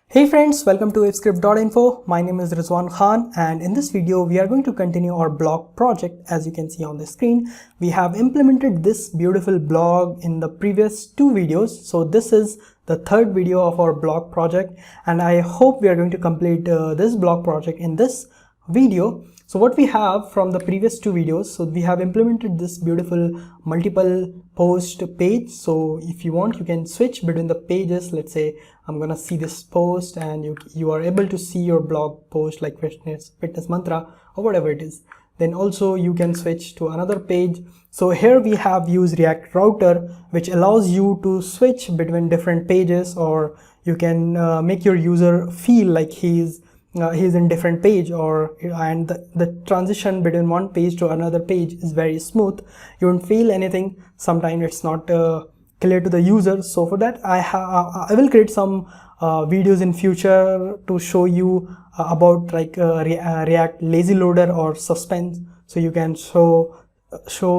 Hey friends, welcome to ifscript.info. My name is Rizwan Khan, and in this video we are going to continue our blog project. As you can see on the screen, we have implemented this beautiful blog in the previous two videos. So this is the third video of our blog project, and I hope we are going to complete this blog project in this video. So what we have from the previous two videos, so we have implemented this beautiful multiple post page. So if you want, you can switch between the pages. Let's say I'm gonna see this post, and you are able to see your blog post like fitness mantra or whatever it is. Then also you can switch to another page. So here we have used React Router, which allows you to switch between different pages, or you can make your user feel like he's in different page, and the transition between one page to another page is very smooth. You don't feel anything. Sometimes it's not clear to the user. So for that I will create some videos in future to show you about like React lazy loader or suspense, so you can show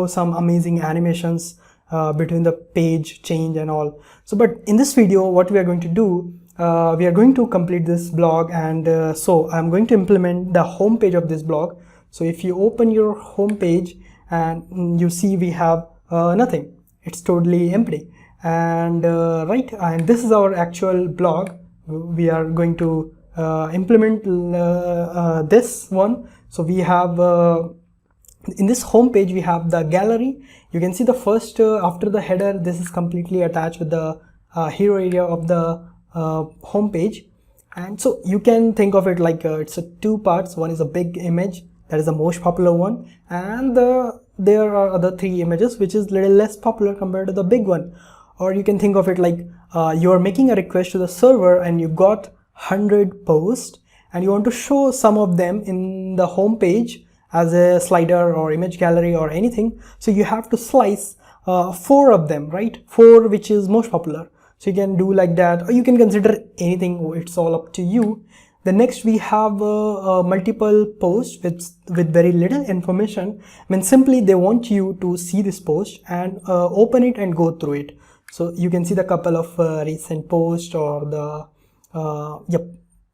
some amazing animations between the page change and all. So but in this video what we are going to do, we are going to complete this blog, and so I'm going to implement the home page of this blog. So if you open your home page and you see we have nothing, it's totally empty, and right, and this is our actual blog. We are going to implement this one. So we have in this home page we have the gallery. You can see the first after the header, this is completely attached with the hero area of the home page. And so you can think of it like it's two parts. One is a big image, that is the most popular one, and there are other three images which is little less popular compared to the big one. Or you can think of it like you are making a request to the server and you got 100 posts and you want to show some of them in the home page as a slider or image gallery or anything. So you have to slice 4 of them, right? 4 which is most popular. So you can do like that, or you can consider anything. It's all up to you. The next we have multiple posts with very little information. I mean, simply they want you to see this post and open it and go through it. So you can see the couple of recent posts or the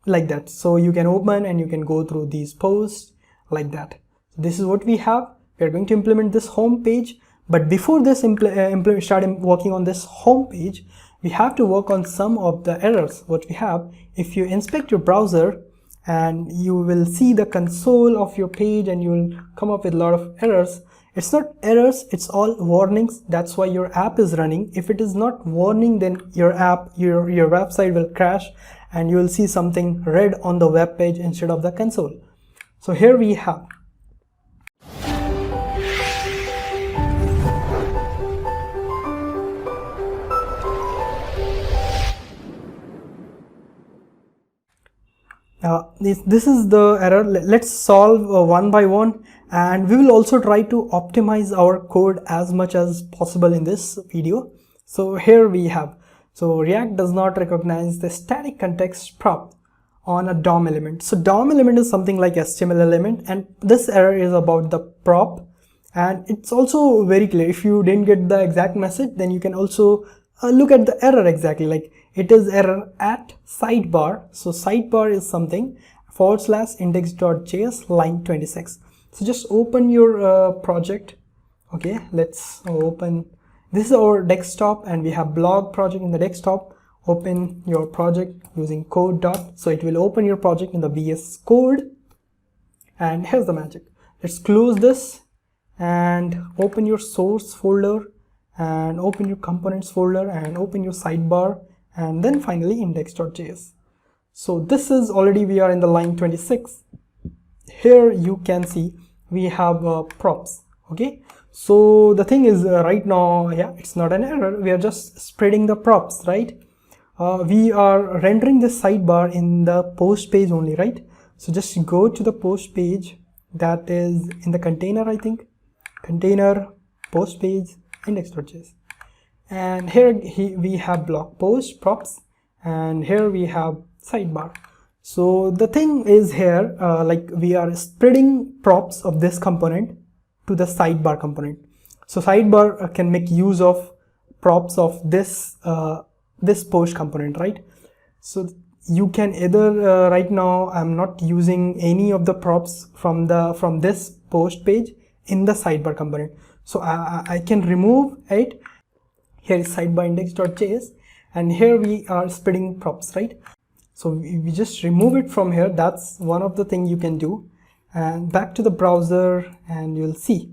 like that. So you can open and you can go through these posts like that. This is what we have. We are going to implement this home page, but before this start working on this home page, we have to work on some of the errors what we have. If you inspect your browser, and you will see the console of your page, and you will come up with a lot of errors. It's not errors, it's all warnings. That's why your app is running. If it is not warning, then your website will crash and you will see something red on the web page instead of the console. So here we have this is the error. Let's solve one by one, and we will also try to optimize our code as much as possible in this video. So here we have, so React does not recognize the static context prop on a DOM element. So DOM element is something like HTML element, and this error is about the prop. And it's also very clear. If you didn't get the exact message, then you can also look at the error exactly. Like it is error at sidebar. So sidebar is something / index.js line 26. So just open your project. Okay, let's open. This is our desktop, and we have blog project in the desktop. Open your project using code . So it will open your project in the VS Code. And here's the magic. Let's close this and open your source folder, and open your components folder, and open your sidebar, and then finally index.js. So this is already, we are in the line 26. Here you can see we have props. Okay, so the thing is right now, yeah, it's not an error. We are just spreading the props, right? We are rendering this sidebar in the post page only, right? So just go to the post page, that is in the container, I think, container post page index.js, and here we have blog post props, and here we have sidebar. So the thing is here, like we are spreading props of this component to the sidebar component. So sidebar can make use of props of this this post component, right? So you can either right now I'm not using any of the props from this post page in the sidebar component, so I can remove it. Here is sidebar index.js, and here we are splitting props, right? So we just remove it from here. That's one of the things you can do. And back to the browser, and you'll see.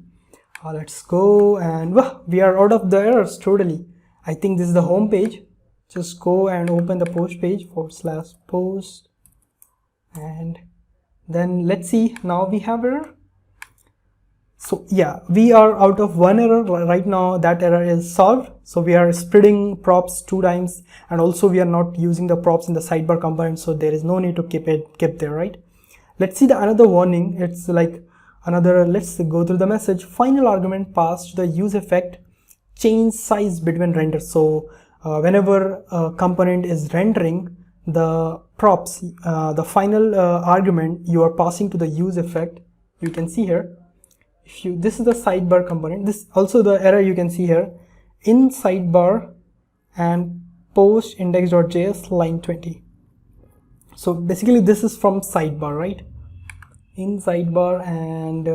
Let's go, and we are out of the errors totally. I think this is the home page. Just go and open the post page /post, and then let's see. Now we have error. So yeah, we are out of one error right now. That error is solved. So we are splitting props 2 times, and also we are not using the props in the sidebar component, so there is no need to keep there, right? Let's see the another warning. It's like another, let's go through the message. Final argument passed to the use effect change size between renders. So whenever a component is rendering the props, the final argument you are passing to the use effect, you can see here. This is the sidebar component. This also the error you can see here in sidebar and post index.js line 20. So basically this is from sidebar, right? In sidebar, and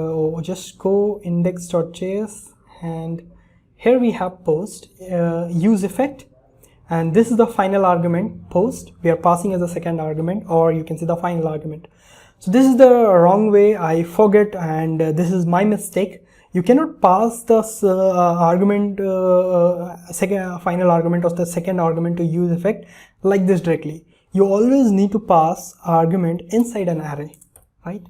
just go index.js, and here we have post use effect, and this is the final argument post. We are passing as a second argument, or you can see the final argument. So this is the wrong way. I forget, and this is my mistake. You cannot pass the final argument of the second argument to use effect like this directly. You always need to pass argument inside an array, right?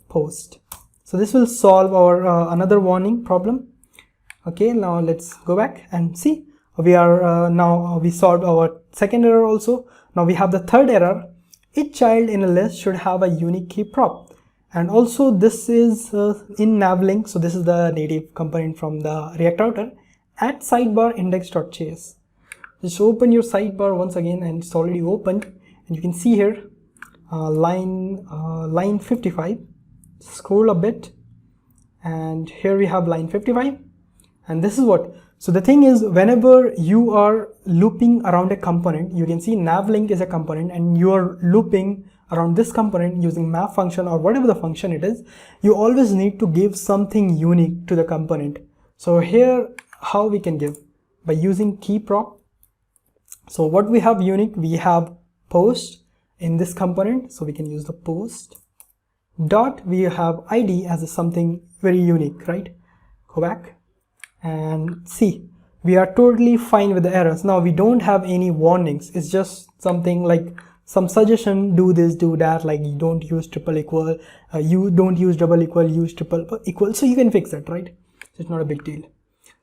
Post. So this will solve our another warning problem. Okay, now let's go back and see. We are now we solved our second error also. Now we have the third error. Each child in a list should have a unique key prop, and also this is in navlink. So this is the native component from the React router at sidebar index.js. Just open your sidebar once again, and it's already opened, and you can see here line 55. Scroll a bit, and here we have line 55, and this is what. So the thing is, whenever you are looping around a component, you can see navlink is a component, and you are looping around this component using map function or whatever the function it is, you always need to give something unique to the component. So here how we can give, by using key prop. So what we have unique, we have post in this component, so we can use the post dot, we have id as something very unique, right? Go back and see, we are totally fine with the errors. Now we don't have any warnings. It's just something like some suggestion, do this, do that, like you don't use triple equal, you don't use double equal, use triple equal. So you can fix it, right? So it's not a big deal.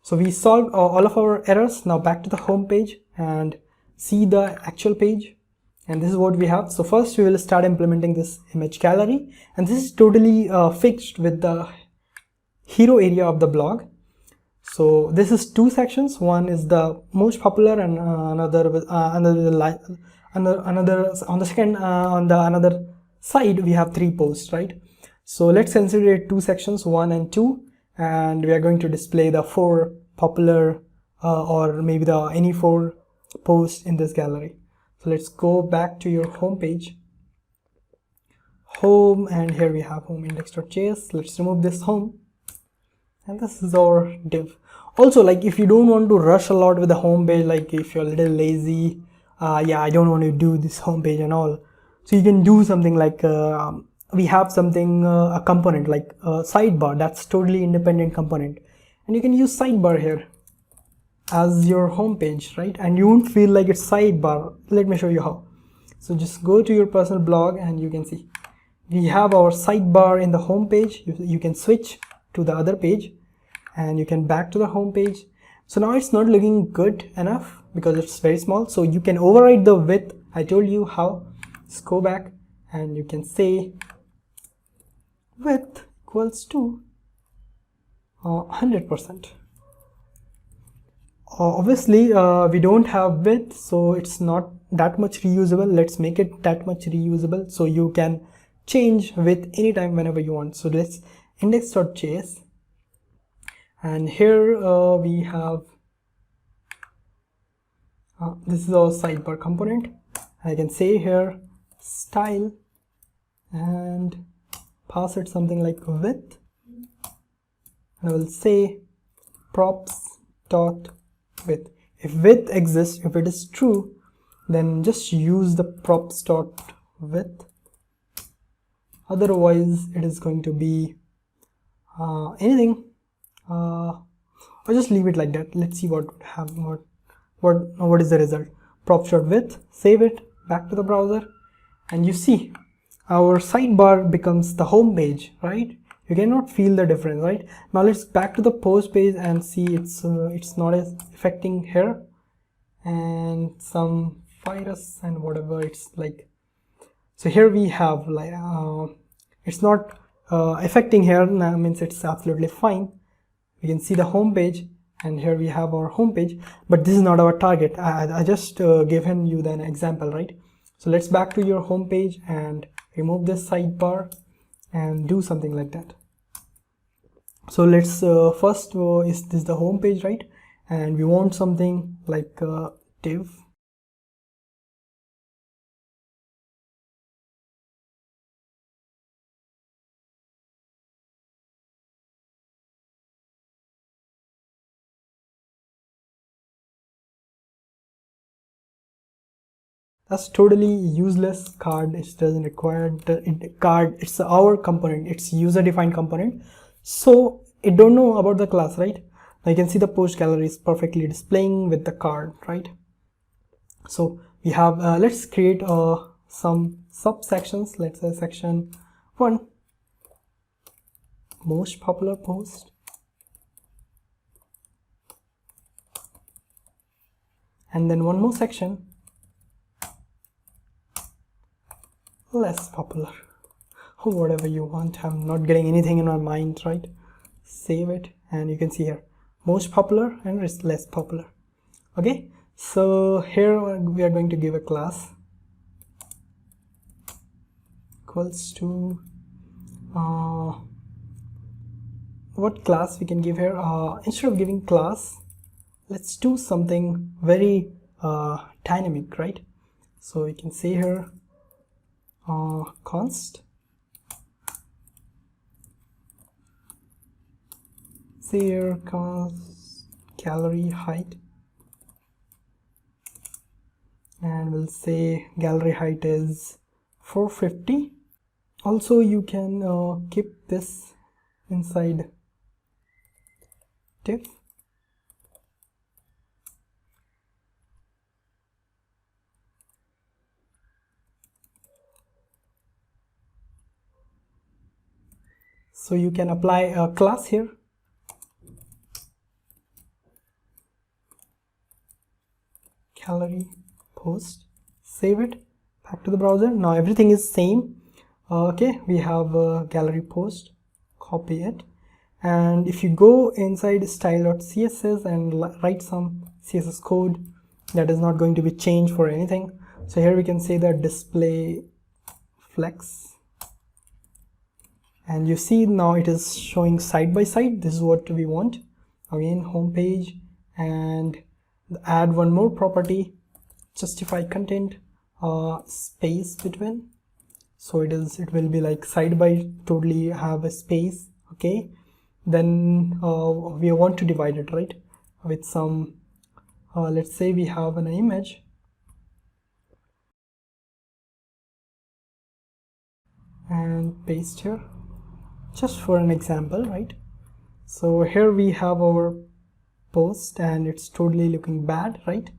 So we solved all of our errors. Now back to the home page and see the actual page. And this is what we have. So first we will start implementing this image gallery, and this is totally fixed with the hero area of the blog. So this is 2 sections. One is the most popular, and another on the another side we have 3 posts, right? So let's consider it 2 sections, 1 and 2, and we are going to display the 4 popular or maybe the any 4 posts in this gallery. So let's go back to your home page, home, and here we have home index.js. Let's remove this home, and this is our div. Also, like if you don't want to rush a lot with the home page, like if you're a little lazy, yeah, I don't want to do this home page and all, so you can do something like we have something a component like a sidebar, that's totally independent component, and you can use sidebar here as your home page, right? And you won't feel like it's sidebar. Let me show you how. So just go to your personal blog, and you can see we have our sidebar in the home page. You can switch to the other page, and you can back to the home page. So now it's not looking good enough because it's very small, so you can override the width. I told you how. Just go back, and you can say width equals to 100%. Obviously we don't have width, so it's not that much reusable. Let's make it that much reusable, so you can change width anytime whenever you want. So let's index.js, and here we have this is our sidebar component. I can say here style and pass it something like width, and I will say props dot width. If width exists, if it is true, then just use the props dot width. Otherwise it is going to be anything, or just leave it like that. Let's see what is the result. Props dot width, save it, back to the browser, and you see our sidebar becomes the home page, right? You cannot feel the difference, right? Now let's back to the post page and see it's not as affecting here, and some virus and whatever it's like. So here we have like it's not affecting here, now means it's absolutely fine. We can see the home page, and here we have our home page, but this is not our target. I just given you an example, right? So let's back to your home page and remove this sidebar and do something like that. So let's first is this the home page, right? And we want something like div. That's totally useless card. It doesn't require the card. It's our component. It's user defined component. So it don't know about the class, right? Now you can see the post gallery is perfectly displaying with the card, right? So we have let's create some subsections. Let's say section 1, most popular post, and then one more section, less popular, or whatever you want. I'm not getting anything in my mind, right? Save it, and you can see here most popular and less popular. Okay, so here we are going to give a class equals to what class we can give here. Instead of giving class, let's do something very dynamic, right? So we can say here const, say here const gallery height, and we'll say gallery height is 450. Also you can keep this inside div. So you can apply a class here, gallery post, save it, back to the browser. Now everything is same. Okay, we have a gallery post, copy it, and if you go inside style.css and write some CSS code, that is not going to be changed for anything. So here we can say that display flex, and you see now it is showing side by side. This is what we want. Again, home page, and add one more property, justify content, space between. So it will be like side by totally have a space. Okay, then we want to divide it, right, with some let's say we have an image, and paste here just for an example, right? So here we have our post, and it's totally looking bad, right?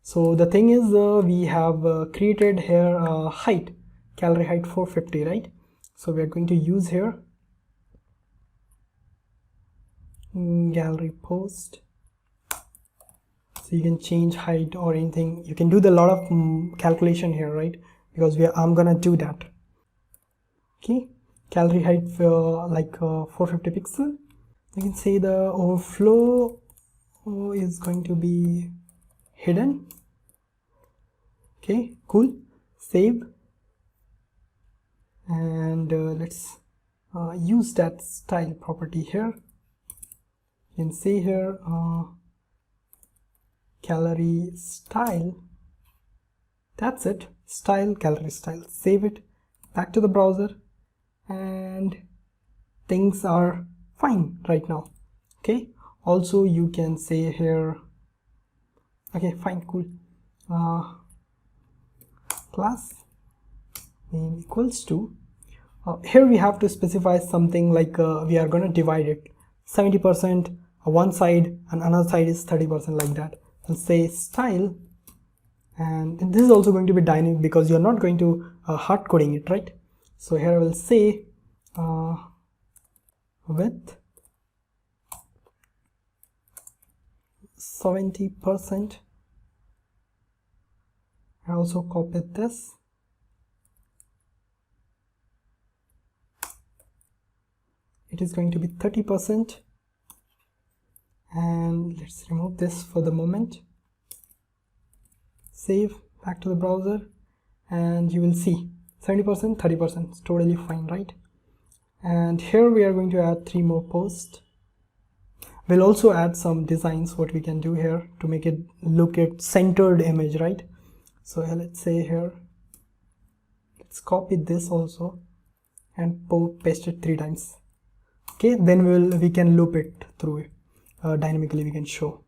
So the thing is we have created here height, gallery height 450, right? So we are going to use here gallery post. So you can change height or anything. You can do the lot of calculation here, right? Because I'm gonna do that. Okay, gallery height like 450 pixel. You can say the overflow is going to be hidden. Okay, cool. Save, and let's use that style property here. You can see here gallery style. That's it. style, gallery style, save it, back to the browser, and things are fine right now. Okay, also you can say here, okay, fine, cool, class name equals to, here we have to specify something like we are going to divide it 70% one side and another side is 30%, like that. We'll say style, and this is also going to be dynamic because you're not going to hard coding it, right? So here I will say width 70%. I also copied this. It is going to be 30%, and let's remove this for the moment. Save, back to the browser, and you will see 70%, 30%, it's totally fine, right? And here we are going to add 3 more posts. We'll also add some designs, what we can do here to make it look at centered image, right? So let's say here, let's copy this also and paste it 3 times. Okay, then we can loop it through it dynamically, we can show.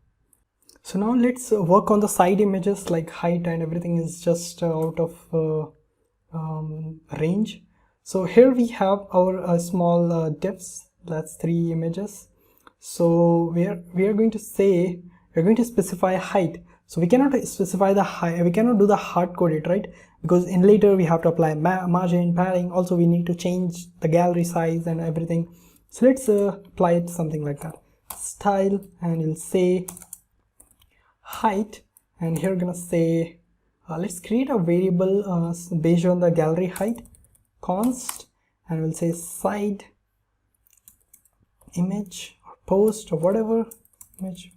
So now let's work on the side images, like height and everything is just out of range. So here we have our small divs, that's 3 images. So we are going to say, we're going to specify height. So we cannot specify the height, we cannot do the hard code it, right? Because in later we have to apply margin, padding, also we need to change the gallery size and everything. So let's apply it something like that. Style, and you'll say height, and here we're gonna say let's create a variable based on the gallery height, const, and we'll say side image or post or whatever image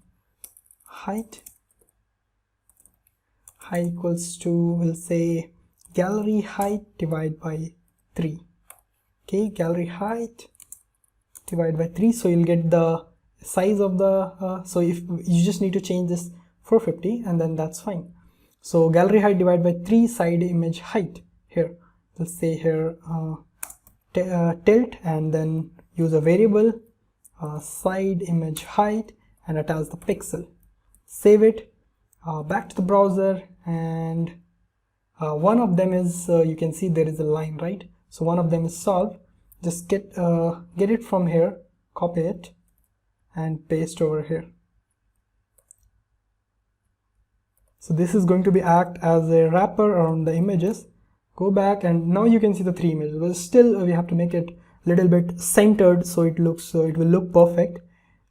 height equals to, we'll say gallery height divided by 3. Okay, gallery height divided by 3, so you'll get the size of the so if you just need to change this 450 and then that's fine. So gallery height divided by 3 side image height. Here we'll say here tilt, and then use a variable side image height and attach the pixel. Save it, back to the browser, and one of them is you can see there is a line, right? So one of them is solve. Just get it from here, copy it and paste over here. So this is going to be act as a wrapper around the images. Go back, and now you can see the 3 images, but still we have to make it a little bit centered so it looks, so it will look perfect.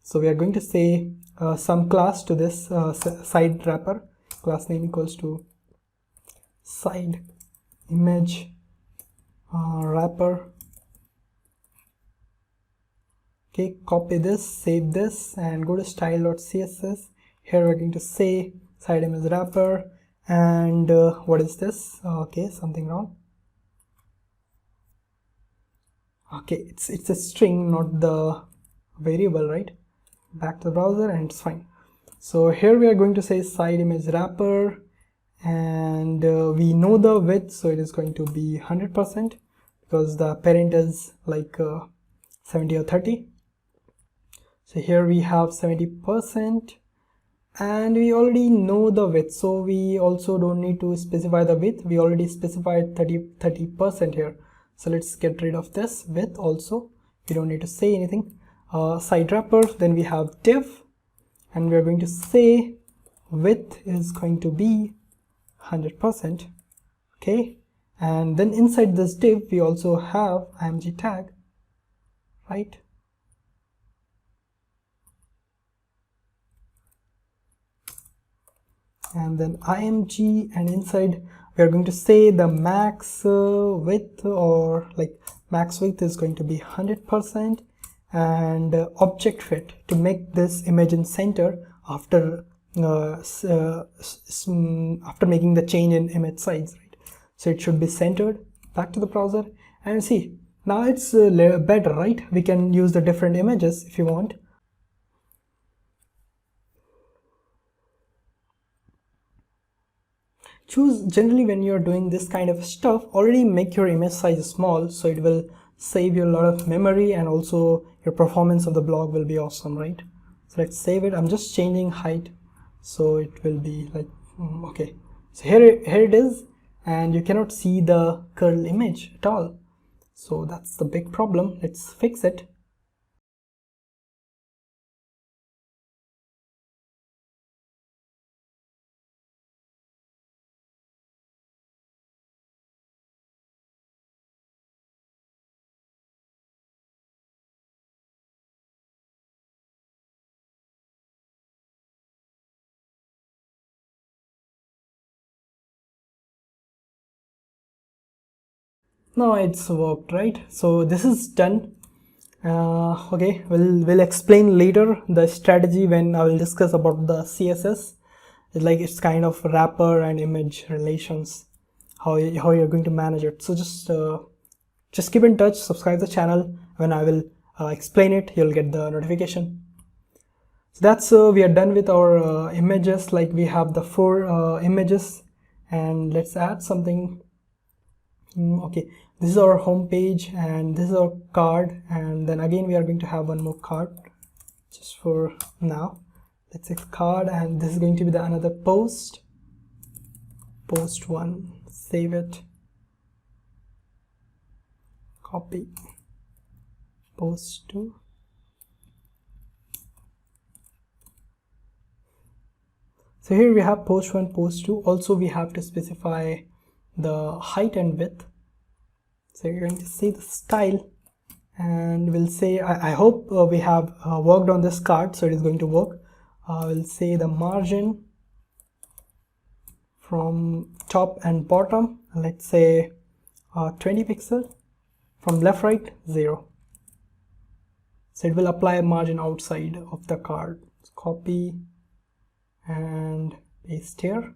So we are going to say some class to this side wrapper. Class name equals to side image wrapper. Okay, copy this, save this, and go to style.css. Here we're going to say side image wrapper, and what is this? Okay, something wrong. Okay, it's a string, not the variable, right? Back to the browser, and it's fine. So here we are going to say side image wrapper, and we know the width, so it is going to be 100% because the parent is like 70 or 30. So here we have 70%, and we already know the width, so we also don't need to specify the width. We already specified 30% here. So let's get rid of this width also. We don't need to say anything. Side wrapper, then we have div, and we are going to say width is going to be 100%. Okay, and then inside this div we also have img tag, right? And then img, and inside we are going to say the max width, or like max width is going to be 100%, and object fit to make this image in center after making the change in image size, right? So it should be centered. Back to the browser, and see, now it's better, right? We can use the different images if you want. Generally when you're doing this kind of stuff, already make your image size small, so it will save you a lot of memory, and also your performance of the blog will be awesome, right? So let's save it. I'm just changing height, so it will be like okay. So here it is, and you cannot see the curl image at all. So that's the big problem. Let's fix it. Now it's worked, right? So this is done. Okay, we'll explain later the strategy when I will discuss about the CSS. It's kind of wrapper and image relations, how you're going to manage it. So just keep in touch, subscribe the channel. When I will explain it, you'll get the notification. So that's we are done with our images. Like we have the 4 images, and let's add something. Okay, this is our home page, and this is our card, and then again we are going to have one more card just for now. Let's say card, and this is going to be the another post 1. Save it, copy, post 2. So here we have post 1, post 2. Also we have to specify the height and width. So you're going to see the style, and we'll say I hope we have worked on this card, so it is going to work. We'll say the margin from top and bottom, let's say 20 pixel, from left right 0. So it will apply a margin outside of the card. So copy and paste here.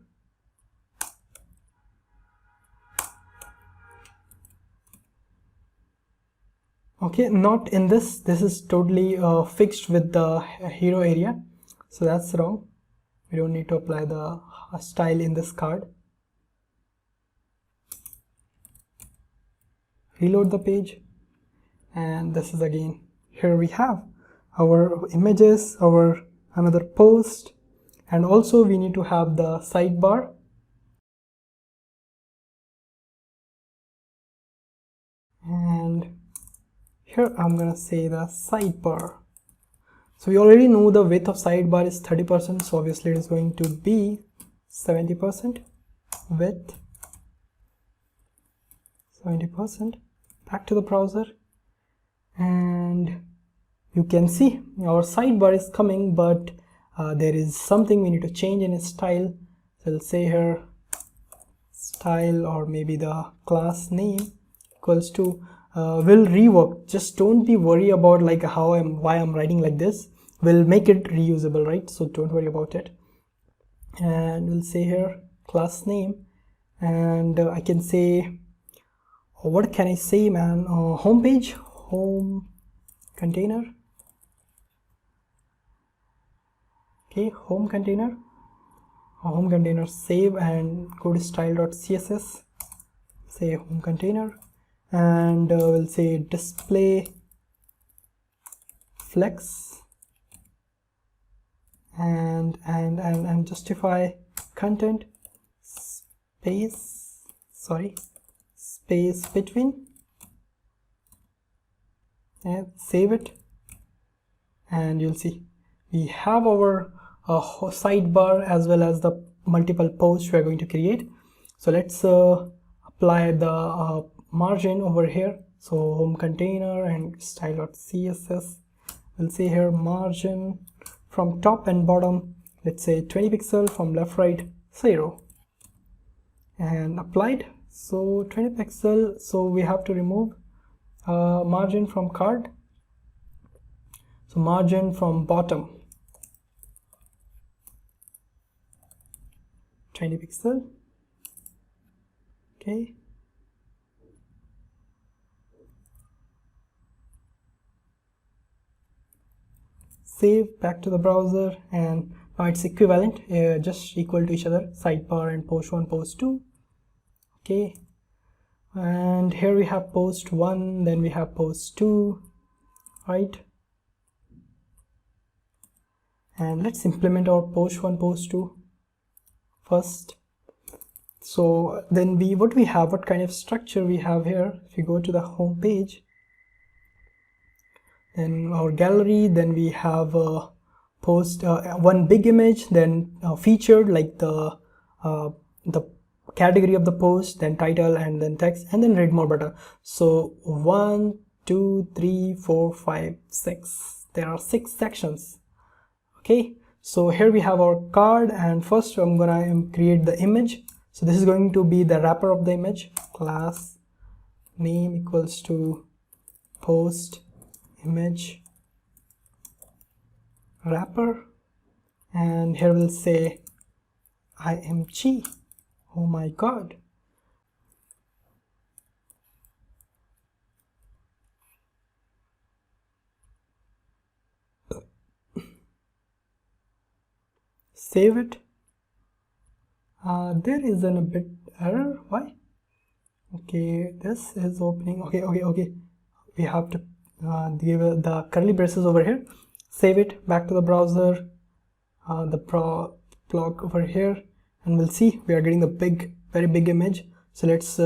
Okay, not in this. This is totally fixed with the hero area, so that's wrong. We don't need to apply the style in this card. Reload the page, and this is again, here we have our images, our another post, and also we need to have the sidebar. And here I'm gonna say the sidebar. So we already know the width of sidebar is 30%, so obviously it is going to be 70% width, 70%. Back to the browser, and you can see our sidebar is coming, but there is something we need to change in its style. So we'll say here style, or maybe the class name equals to will rework. Just don't be worried about like why I'm writing like this. We'll make it reusable, right? So don't worry about it. And we'll say here class name, and I can say, what can I say, man? Home page, home container. Okay, home container, save, and go to style.css, say home container, and we'll say display flex, and justify content space between, and save it, and you'll see we have our sidebar as well as the multiple posts we are going to create. So let's apply the margin over here. So home container and style.css, we'll say here margin from top and bottom, let's say 20 pixel, from left right 0, and applied. So 20 pixel, so we have to remove margin from card. So margin from bottom 20 pixel. Okay, save, back to the browser, and it's equivalent, just equal to each other, sidebar and post 1, post 2. Okay, and here we have post 1, then we have post 2, right? And let's implement our post 1, post 2 first. So then what kind of structure we have here? If you go to the home page, then our gallery, then we have post one big image, then featured, like the category of the post, then title, and then text, and then read more button. So 1, 2, 3, 4, 5, 6. There are 6 sections. Okay, so here we have our card, and first I'm gonna create the image. So this is going to be the wrapper of the image. Class name equals to post image wrapper, and here we'll say img. Oh my god. Save it. There is a bit error. Why? Okay, this is opening. Okay. We have to give the curly braces over here. Save it. Back to the browser. The blog over here, and we'll see we are getting the very big image. So let's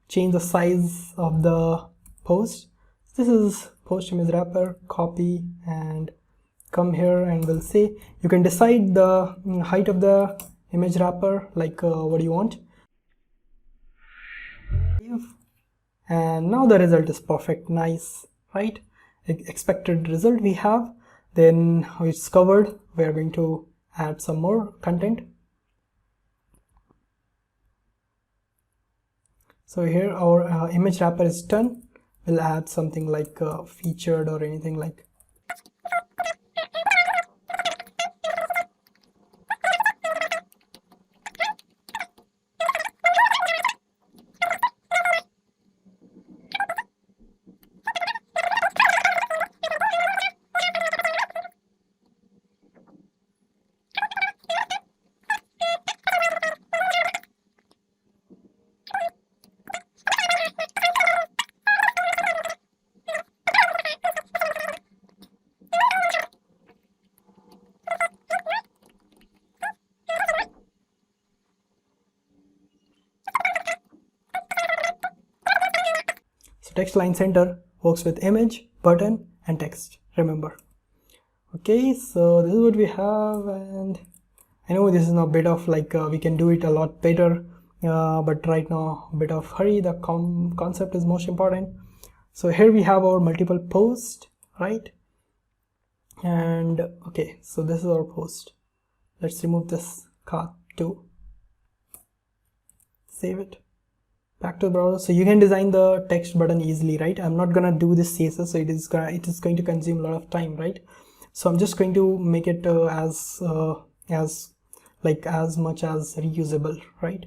change the size of the post. This is post image wrapper. Copy and come here, and we'll say you can decide the height of the image wrapper, like what do you want. And now the result is perfect, nice, right? Expected result we have. Then it's covered. We are going to add some more content. So here our image wrapper is done. We'll add something like featured or anything like. So text line center works with image, button, and text, remember. Okay, so this is what we have, and I know this is a bit of like we can do it a lot better, but right now a bit of hurry. The concept is most important. So here we have our multiple post, right? And okay, so this is our post. Let's remove this card too. Save it. Back to the browser. So you can design the text button easily, right? I'm not gonna do this CSS, so it is going to consume a lot of time, right? So I'm just going to make it as much as reusable, right?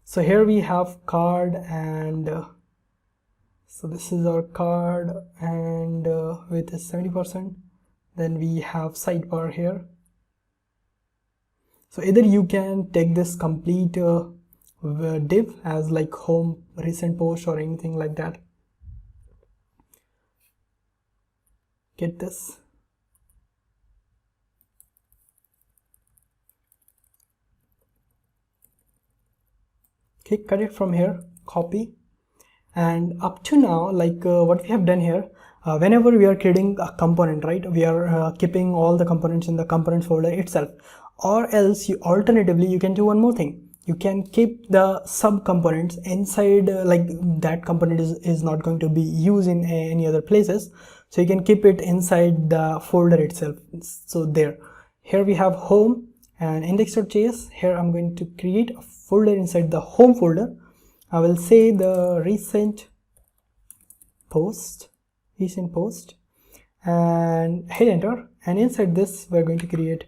So here we have card, and so this is our card, and width is 70%. Then we have sidebar here. So either you can take this complete div as like home, recent post, or anything like that. Get this. Okay, cut it from here, copy, and up to now, like what we have done here, whenever we are creating a component, right, we are keeping all the components in the components folder itself, or else alternatively you can do one more thing. You can keep the sub components inside, like that component is not going to be used in any other places, so you can keep it inside the folder itself. So here we have home and index.js. Here I'm going to create a folder inside the home folder. I will say the recent post, and hit enter, and inside this we're going to create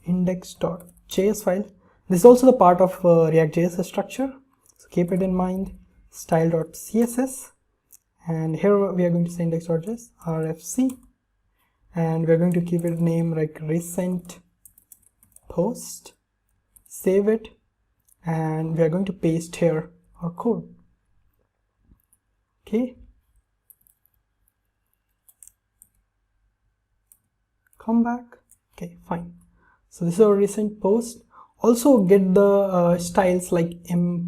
index.js file. This is also the part of ReactJS structure, so keep it in mind. Style.css, and here we are going to say index.js rfc, and we're going to keep it name like recent post, save it, and we are going to paste here our code. Okay, come back. Okay, fine. So this is our recent post. Also get the styles like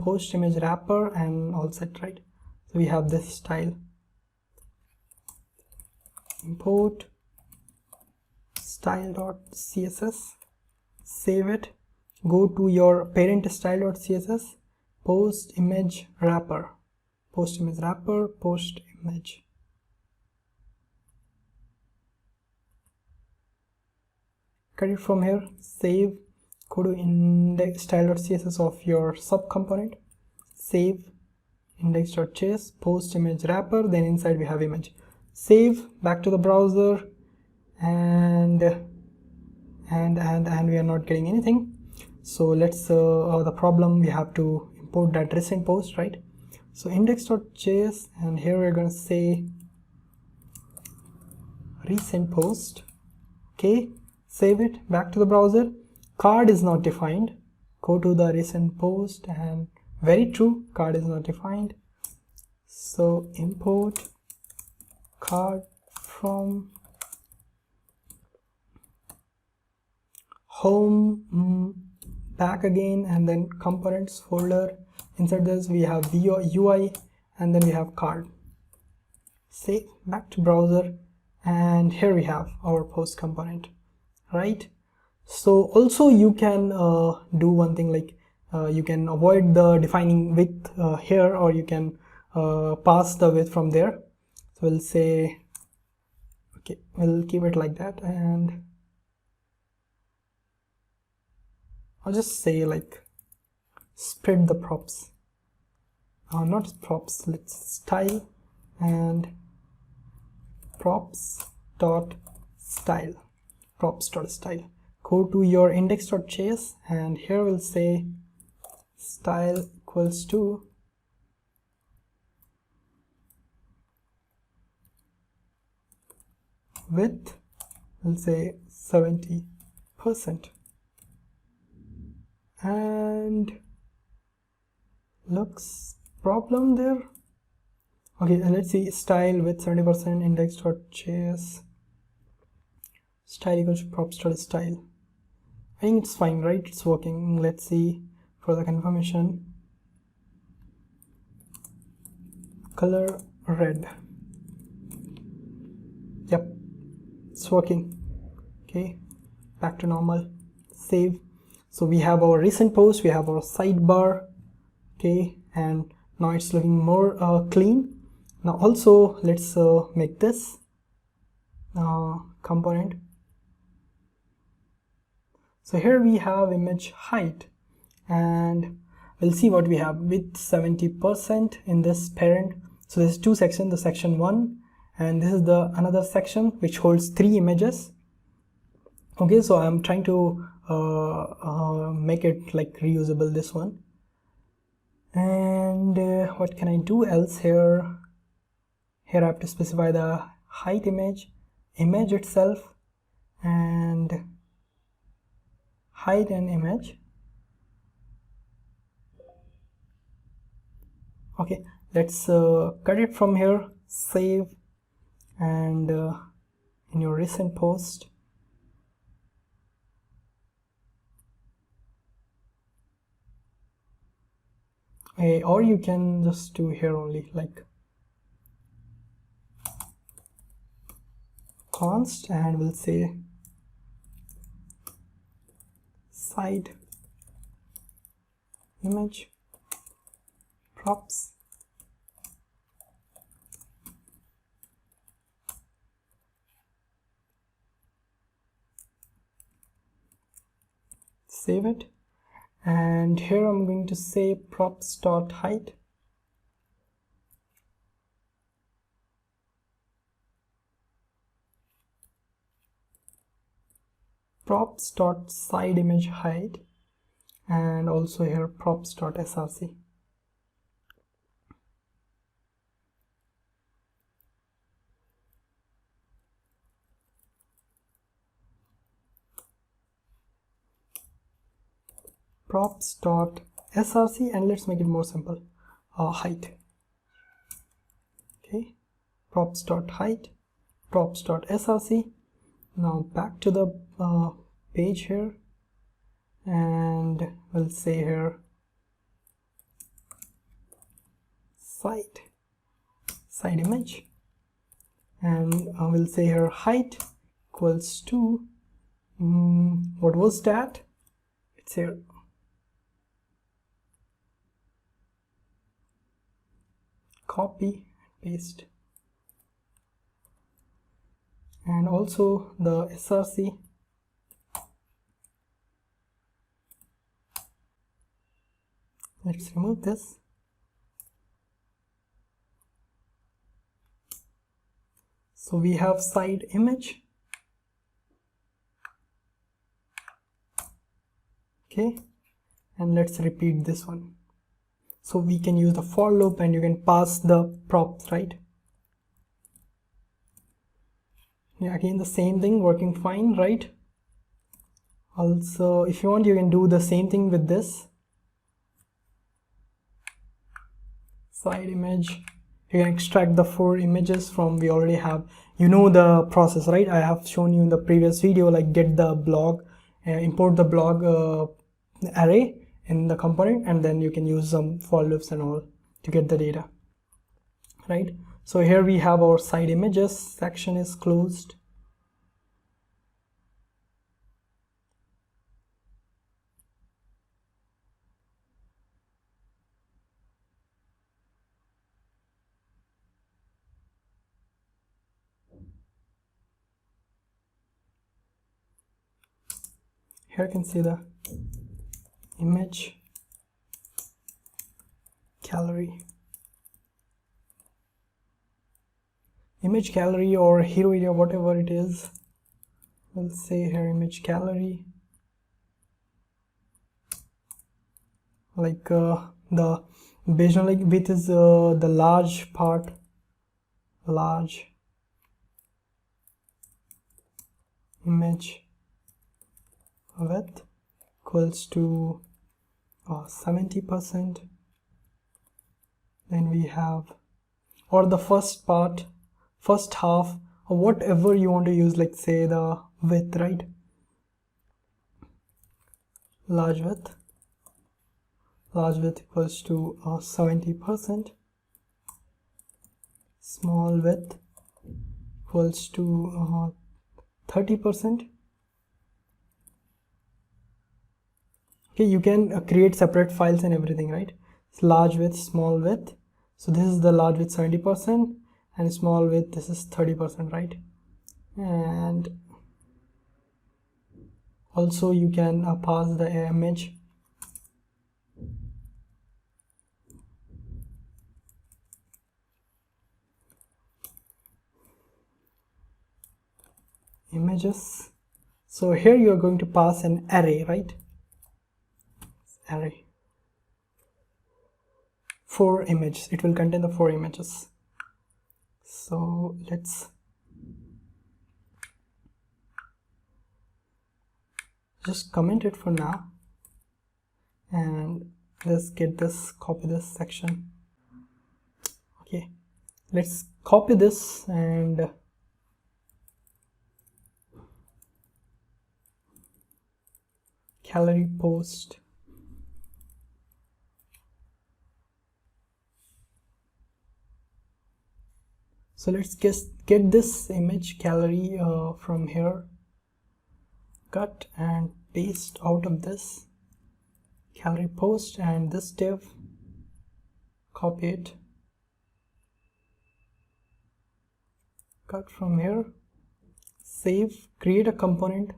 post image wrapper and all set, right? So we have this style. Import style.css, save it, go to your parent style.css, post image wrapper, post image wrapper, post image. Cut it from here, save, go to index style.css of your sub component, save, index.js, post image wrapper, then inside we have image. Save, back to the browser, and we are not getting anything. So let's the problem, we have to import that recent post, right? So index.js, and here we're going to say recent post. Okay, save it, back to the browser. Card is not defined, go to the recent post, and very true, card is not defined. So import card from home, back again, and then components folder. Inside this we have UI, and then we have card. Save, back to browser, and here we have our post component, right? So also you can do one thing, like you can avoid the defining width here, or you can pass the width from there. So we'll say, okay, we'll keep it like that, and I'll just say like spread the props, not props, let's style, and props dot style, props dot style. Go to your index.js, and here we'll say style equals to width, we'll say 70%, and looks problem there. Okay, let's see, style with 70%, index.js, style equals to props.style. I think it's fine, right? It's working. Let's see for the confirmation. Color red. Yep, it's working. Okay, back to normal. Save. So we have our recent post, we have our sidebar. Okay, and now it's looking more clean. Now also let's make this component. So here we have image height, and we'll see what we have with 70% in this parent. So there's two sections, the section 1, and this is the another section which holds 3 images. Okay, so I'm trying to make it like reusable, this one. And what can I do else here? Here I have to specify the height image itself, and height and image. Okay, let's cut it from here, save, and in your recent post, or you can just do here only, like const, and we'll say side image props, save it, and here I'm going to say props.height, props.side image height, and also here props.src. props.src, and let's make it more simple, height. Okay, props.height, props.src. Now back to the page here, and we'll say here side image, and we'll say here height equals to what was that? It's here. Copy, paste, and also the src. Let's remove this. So we have side image. Okay, and let's repeat this one. So we can use the for loop, and you can pass the props, right? Yeah, again the same thing, working fine, right? Also, if you want, you can do the same thing with this side image. You can extract the 4 images from, we already have, you know the process, right? I have shown you in the previous video, like get the blog, import the blog array in the component, and then you can use some for loops and all to get the data, right? So here we have our side images, section is closed. Here you can see the image gallery, or hero area, whatever it is. We'll say here image gallery, like the basically width is the large part, large image width equals to 70%. Then we have, or the first part, first half, or whatever you want to use, like say the width, right? Large width equals to 70%. Small width equals to 30%. Okay, you can create separate files and everything, right? It's large width, small width. So this is the large width 70%, and small width, this is 30%, right? And also you can pass the image images. So here you are going to pass an array, right? Array 4 images, it will contain the 4 images. So let's just comment it for now, and let's get this, copy this section. Okay, let's copy this and gallery post. So let's get this image gallery from here, cut and paste out of this gallery post, and this div, copy it, cut from here, save, create a component.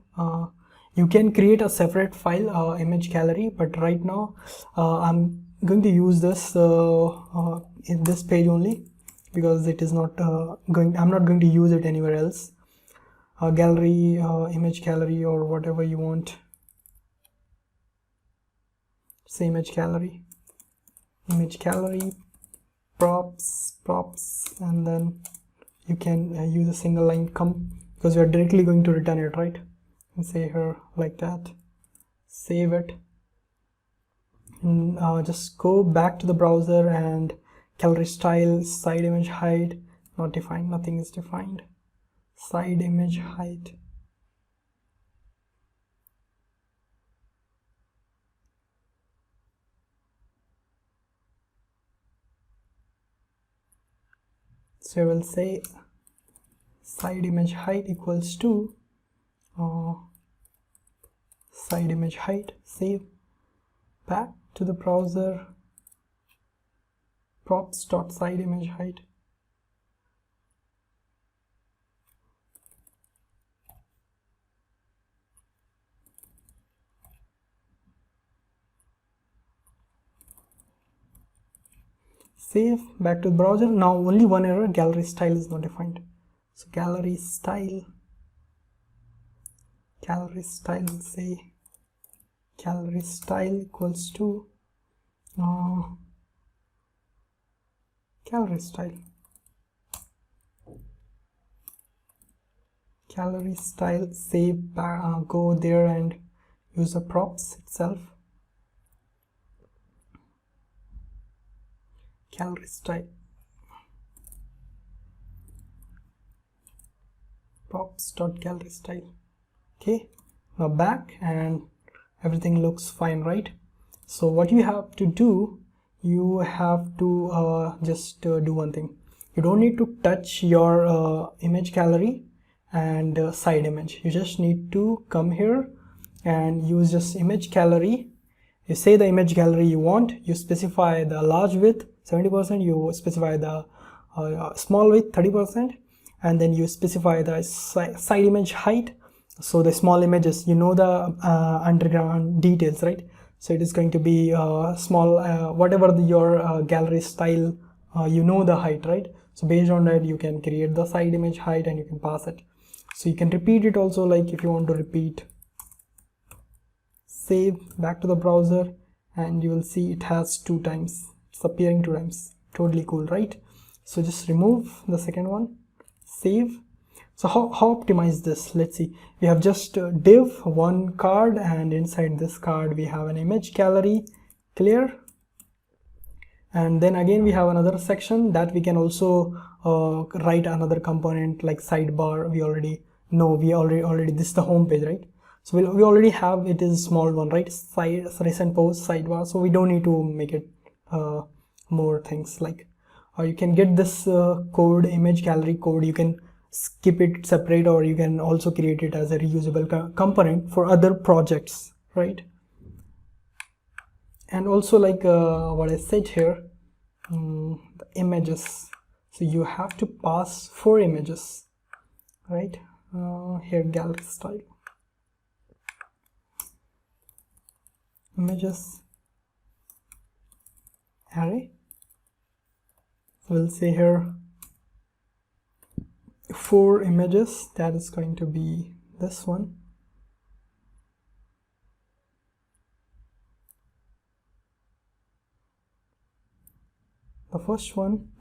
You can create a separate file, image gallery, but right now I'm going to use this in this page only, because it is not I'm not going to use it anywhere else. Gallery, image gallery, or whatever you want. Say image gallery, props, and then you can use a single line because we are directly going to return it, right? And say here like that, save it, just go back to the browser and gallery style, side image height, not defined, nothing is defined, side image height. So I will say side image height equals to side image height, save, back to the browser, props.side image height. Save, back to the browser. Now only one error, gallery style is not defined. So gallery style, say gallery style equals to gallery style save, go there and use the props itself, gallery style, props.gallery style. Okay, now back and everything looks fine, right? So what you have to do, you have to just do one thing. You don't need to touch your image gallery and side image. You just need to come here and use just image gallery. You say the image gallery you want, you specify the large width 70%, you specify the small width 30%, and then you specify the side image height. So the small images, you know, the underground details, right? So it is going to be small, whatever your gallery style, you know the height, right? So based on that you can create the side image height and you can pass it. So you can repeat it also, like if you want to repeat, save, back to the browser, and you will see it has 2 times, it's appearing 2 times. Totally cool, right? So just remove the second one, save. So how optimize this? Let's see. We have just div one card, and inside this card we have an image gallery, clear, and then again we have another section that we can also write another component like sidebar. We already know, this is the home page, right? So we already have, it is small one, right? Side, recent post, sidebar, so we don't need to make it more things. Like you can get this code, image gallery code, you can skip it separate, or you can also create it as a reusable component for other projects, right? And also, like what I said here, the images, so you have to pass 4 images, right? Here, gallery style, images array. We'll say here 4 images, that is going to be this one. The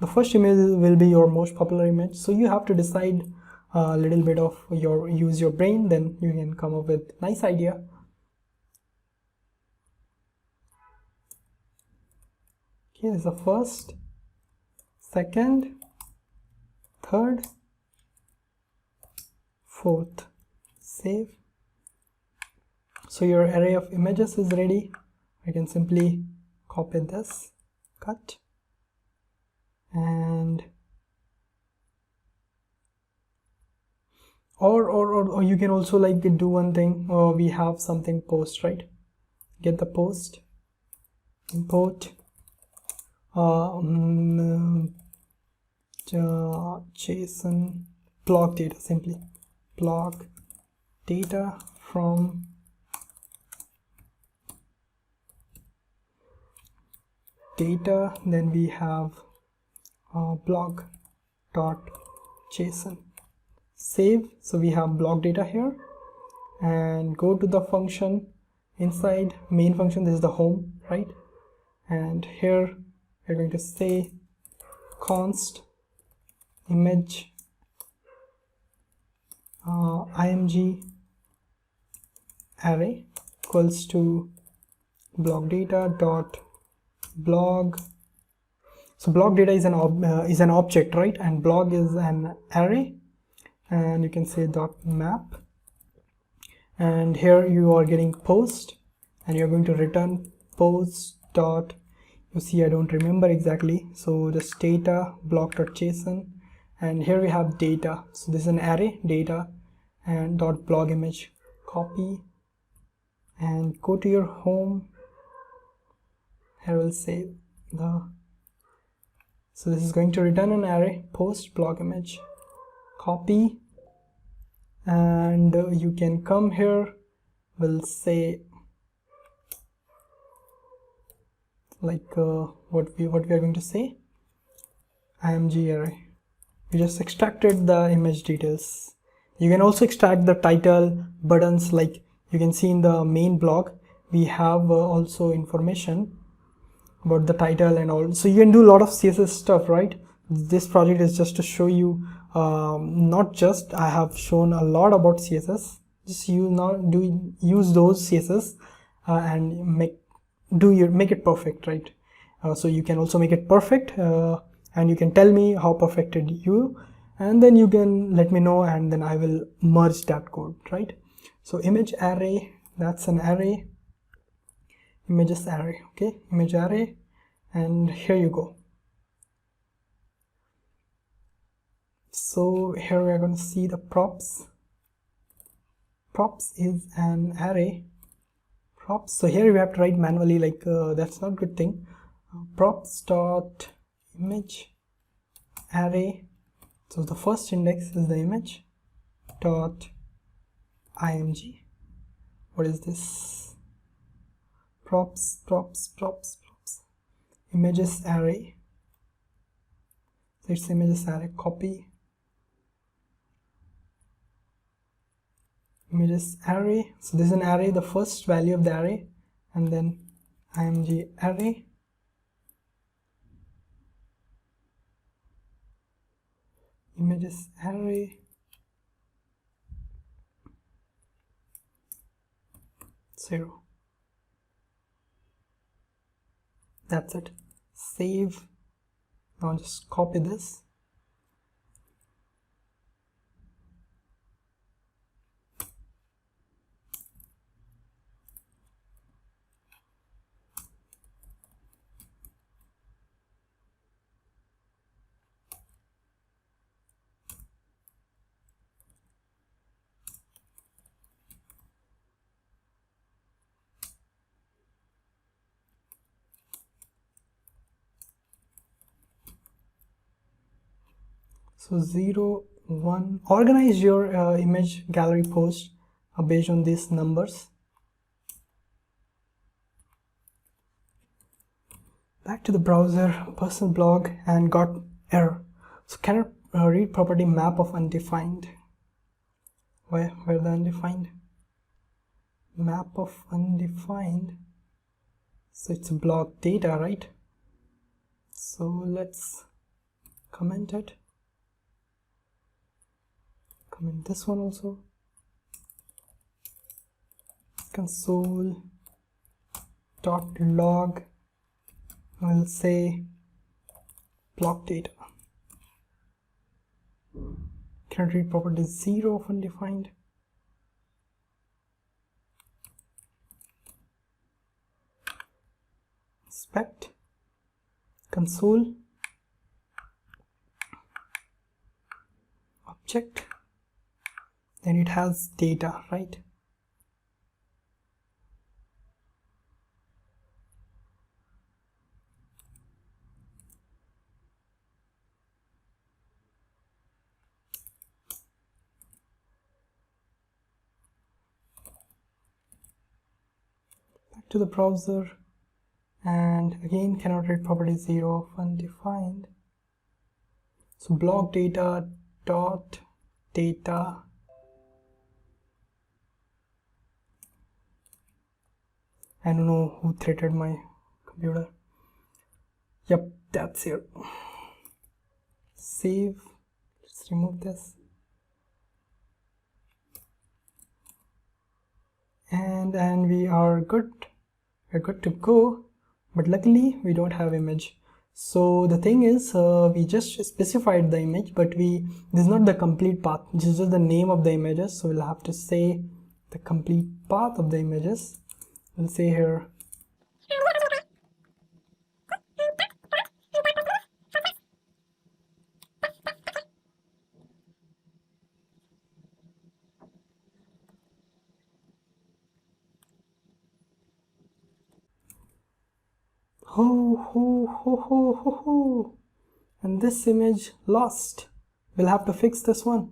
first image will be your most popular image, so you have to decide a little bit of use your brain, then you can come up with nice idea. Okay, this is the first, second, third, fourth. Save. So your array of images is ready. I can simply copy this, cut, and or you can also like do one thing. We have something post, right? Get the post, import JSON block data, simply block data from data, then we have block.json. Save. So we have block data here, and go to the function inside main function. This is the home, right? And here we're going to say const image img array equals to block data dot blog. So block data is an object, right? And blog is an array, and you can say dot map, and here you are getting post, and you're going to return post dot, you see I don't remember exactly, so just data block.json, and here we have data. So this is an array data and dot blog image. Copy and go to your home. Here we'll save the, so this is going to return an array post blog image. Copy, and you can come here, we'll say like what we are going to say, img array. We just extracted the image details. You can also extract the title, buttons, like you can see in the main blog we have also information about the title and all, so you can do a lot of CSS stuff, right? This project is just to show you, not just I have shown a lot about CSS, just use those CSS and make it perfect, right? So you can also make it perfect, and you can tell me how perfected you, and then you can let me know, and then I will merge that code, right? So image array, that's an array, images array, okay, image array, and here you go. So here we are going to see the props. Props is an array. Props, so here we have to write manually, like that's not a good thing. Props dot image array, so the first index is the image dot img. What is this? Props images array, so it's images array. Copy images array, so this is an array, the first value of the array, and then img array, images array, 0. That's it. Save. Now just copy this. So 0, 1, organize your image gallery post based on these numbers. Back to the browser, personal blog, and got error. So cannot read property map of undefined. Where the undefined? Map of undefined. So it's a block data, right? So let's comment it. Comment this one also. Console dot log, we'll say block data. Cannot read property 0 of undefined. Inspect console object, then it has data, right? Back to the browser, and again cannot read property 0 of undefined. So block data dot data, I don't know who threaded my computer. Yep, that's here. Save. Let's remove this. And we are good. we're good to go. But luckily we don't have image. So the thing is, we just specified the image, but this is not the complete path. This is just the name of the images. So we'll have to say the complete path of the images. We'll say here ho, and this image lost. We'll have to fix this one.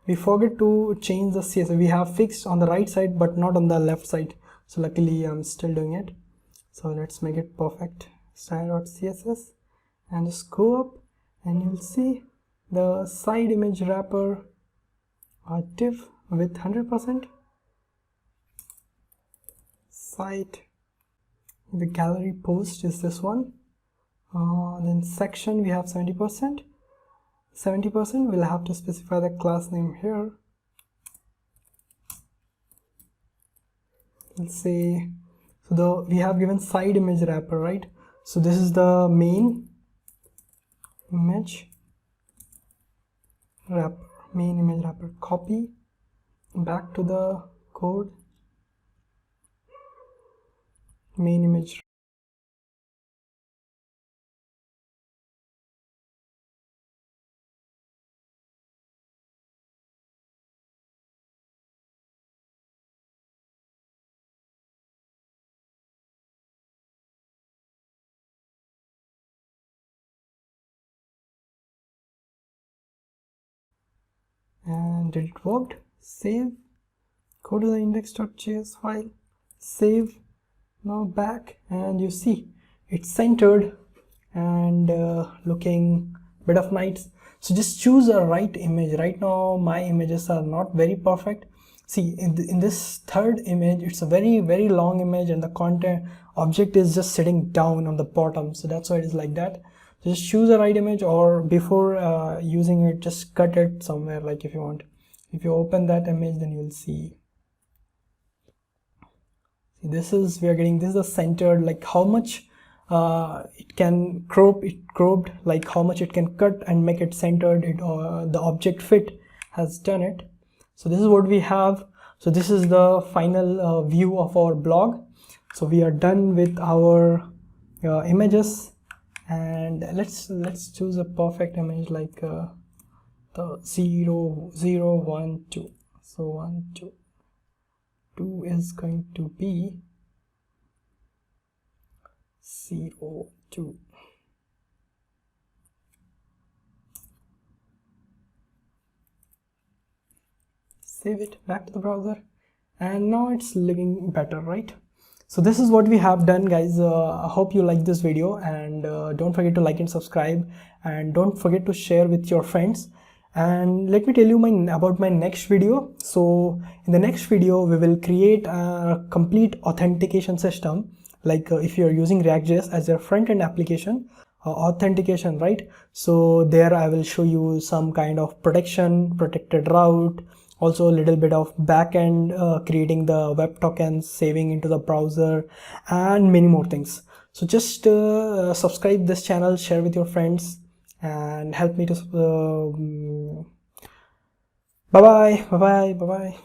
We forget to change the CSS. We have fixed on the right side but not on the left side, so luckily I'm still doing it. So let's make it perfect. Style.css and just go up and you'll see the side image wrapper div with 100%. Site, the gallery post is this one. Then section we have 70%. We'll have to specify the class name here. Let's say, so we have given side image wrapper, right? So this is the main image wrapper. Copy back to the code, main image. And did it work? Save, go to the index.js file, save, now back, and you see it's centered and looking bit of nice. So just choose a right image. Right now my images are not very perfect. See, in this third image, it's a very long image and the content object is just sitting down on the bottom, so that's why it is like that. Just choose a right image, or before using it, just cut it somewhere. Like if you want, if you open that image, then you'll see this is, we are getting, this is a centered, like how much it can cropped, like how much it can cut and make it centered. The object fit has done it. So this is what we have. So this is the final view of our blog. So we are done with our images, and let's choose a perfect image, like the 0, 0, 1, 2. So 1, 2, 2 is going to be 0, 2. Save it back to the browser, and now it's looking better, right? So this is what we have done, guys. I hope you like this video, and don't forget to like and subscribe, and don't forget to share with your friends. And let me tell you about my next video. So in the next video we will create a complete authentication system, like if you're using ReactJS as your front-end application, authentication, right? So there I will show you some kind of protected route, also a little bit of backend, creating the web tokens, saving into the browser, and many more things. So just subscribe this channel, share with your friends, and help me to bye bye.